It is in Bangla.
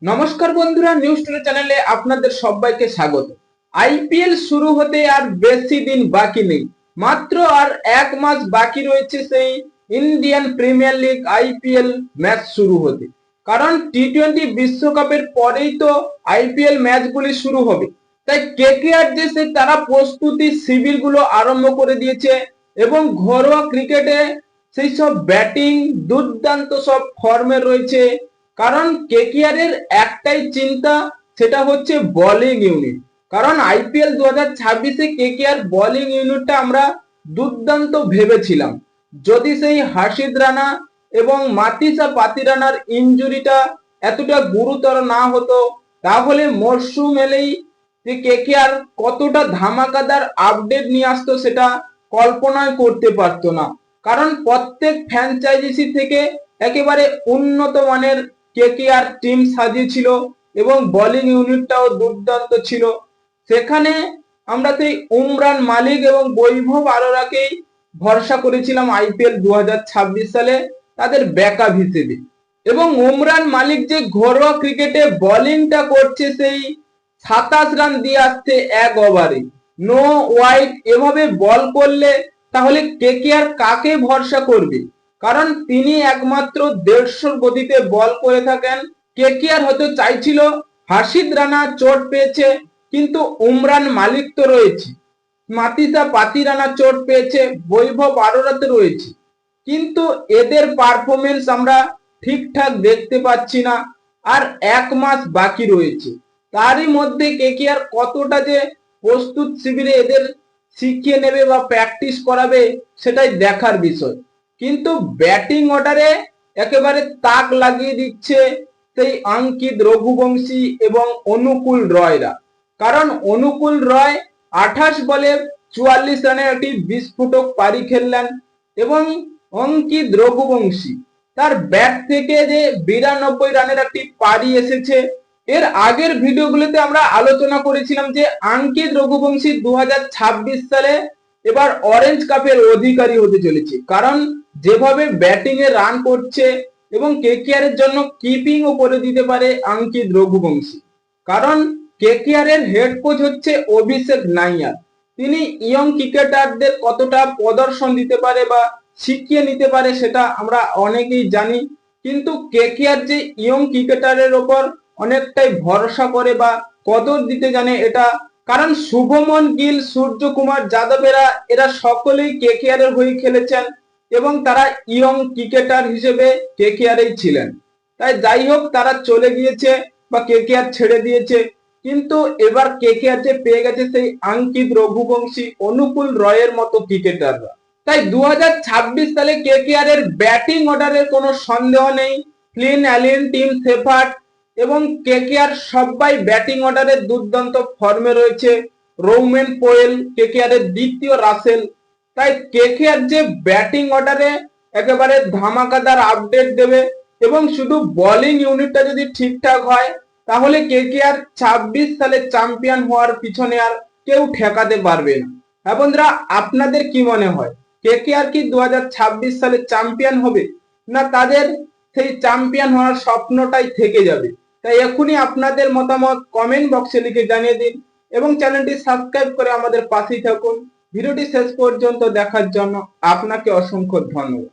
নমস্কার বন্ধুরা, নিউজ টুডে চ্যানেলে আপনাদের সবাইকে স্বাগত। আইপিএল শুরু হতে আর বেশি দিন বাকি নেই, মাত্র আর এক মাস বাকি রয়েছে সেই Indian premier league IPL match শুরু হতে। কারণ টি-20 বিশ্বকাপের পরেই তো আইপিএল ম্যাচগুলি শুরু হবে। তাই কেকেআর যে সেই তারা প্রস্তুতি শিবিরগুলো আরম্ভ করে দিয়েছে এবং ঘরোয়া ক্রিকেটে সেই সব ব্যাটিং দুর্দান্ত সব ফর্মে রয়েছে। কারণ কেকেআর এর একটাই চিন্তা, সেটা হচ্ছে বোলিং ইউনিট। কারণ আইপিএল 2026-এ কেকেআর বোলিং ইউনিটটা আমরা দুর্দান্ত ভেবেছিলাম। যদি সেই হার্ষিদ রানা এবং মাতিসা পাতিরানার ইনজুরিটা এতটা গুরুতর না হতো, তাহলে মরশুম এলেই যে কেকেআর কতটা ধামাকাদার আপডেট নিয়ে আসতো সেটা কল্পনাই করতে পারতো না। কারণ প্রত্যেক ফ্র্যাঞ্চাইজি থেকে একেবারে উন্নত মানের কেকেআর টিম সাজিয়েছিল এবং বোলিং ইউনিটটাও দুর্দান্ত ছিল। সেখানে আমরা সেই উমরান মালিক এবং বৈভব আরোরাকেই ভরসা করেছিলাম আইপিএল 2026 সালে তাদের ব্যাকআপ হিসেবে। এবং উমরান মালিক যে ঘরোয়া ক্রিকেটে বোলিংটা করছে, সেই 27 রান দিয়ে আসছে এক ওভারে, নো ওয়াইড, এভাবে বল করলে তাহলে কেকেআর কাকে ভরসা করবে? কারণ তিনি একমাত্র 150 গতিতে বল করে থাকেন। কেকেআর হয়তো চাইছিল, হার্ষিদ রানা চোট পেয়েছে কিন্তু উমরান মালিক তো রয়েছে, মাতিসা পাতিরানা চোট পেয়েছে, বৈভব আরোরা তো রয়েছে, কিন্তু এদের পারফরমেন্স আমরা ঠিকঠাক দেখতে পাচ্ছি না। আর এক মাস বাকি রয়েছে, তারই মধ্যে কেকেআর কতটা যে প্রস্তুত শিবিরে এদের শিখিয়ে নেবে বা প্র্যাকটিস করাবে সেটাই দেখার বিষয়। কিন্তু ব্যাটিং অর্ডারে একেবারে তাক লাগিয়ে দিচ্ছে সেই অঙ্কিত রঘুবংশী এবং অনুকূল রয়রা। কারণ অনুকূল রয় 28 বলে 44 রানের একটি বিস্ফোরক পারি খেললেন এবং অঙ্কিত রঘুবংশী তার ব্যাট থেকে যে 92 রানের একটি পারি এসেছে। এর আগের ভিডিওগুলোতে আমরা আলোচনা করেছিলাম যে অঙ্কিত রঘুবংশী 2026 সালে এবার অরেঞ্জ কাপের অধিকারী হতে চলেছে। কারণ যেভাবে ব্যাটিং এ রান করছে এবং কেকেআর এর জন্য কিপিং ও করে দিতে পারে অঙ্কিত রঘুবংশী। কারণ কেকেআর এর হেড কোচ হচ্ছে অভিষেক নাইয়ার। তিনি ইয়ং ক্রিকেটারদের কতটা প্রদর্শন দিতে পারে বা শিখিয়ে নিতে পারে সেটা আমরা অনেকেই জানি। কিন্তু কেকেআর যে ইয়ং ক্রিকেটারের ওপর অনেকটাই ভরসা করে বা কদর দিতে জানে এটা। কারণ শুভমন গিল, সূর্যকুমার যাদবেরা এরা সকলেই কেকেআর এর হয়ে খেলেছেন এবং তারা ইয়ং ক্রিকেটার হিসেবে কেকেআরেই ছিলেন। তাই যাই হোক, তারা চলে গিয়েছে বা কেকেআর ছেড়ে দিয়েছে, কিন্তু এবার কেকেআর যে পেয়ে গেছে সেই অঙ্কিত রঘুবংশী, অনুকূল রয়ের মতো ক্রিকেটাররা। তাই 2026 সালে কেকেআর এর ব্যাটিং অর্ডারের কোনো সন্দেহ নেই। ফ্লিন অ্যালিন, টিম শেফার্ড এবং কেকেআর সবাই ব্যাটিং অর্ডারে দুর্দান্ত ফর্মে রয়েছে। রৌমেন পোয়েল কেকেআর এর দ্বিতীয় রাসেল। তাই কেকেআর যে ব্যাটিং অর্ডারে একেবারে ধামাকাদার আপডেট দেবে এবং শুধু বোলিং ইউনিটটা যদি ঠিকঠাক হয় তাহলে কেকেআর 26 সালে চ্যাম্পিয়ন হওয়ার পিছনে আর কেউ ঠেকাতে পারবে না। হ্যাঁ বন্ধুরা, আপনাদের কি মনে হয়, কেকেআর কি 2026 সালে চ্যাম্পিয়ন হবে, না তাদের সেই চ্যাম্পিয়ন হওয়ার স্বপ্নটাই থেকে যাবে? তাই এখনই আপনাদের মতামত কমেন্ট বক্সে লিখে জানিয়ে দিন এবং চ্যানেলটি সাবস্ক্রাইব করে আমাদের পাশেই থাকুন। ভিডিওটি শেষ পর্যন্ত দেখার জন্য আপনাকে অসংখ্য ধন্যবাদ।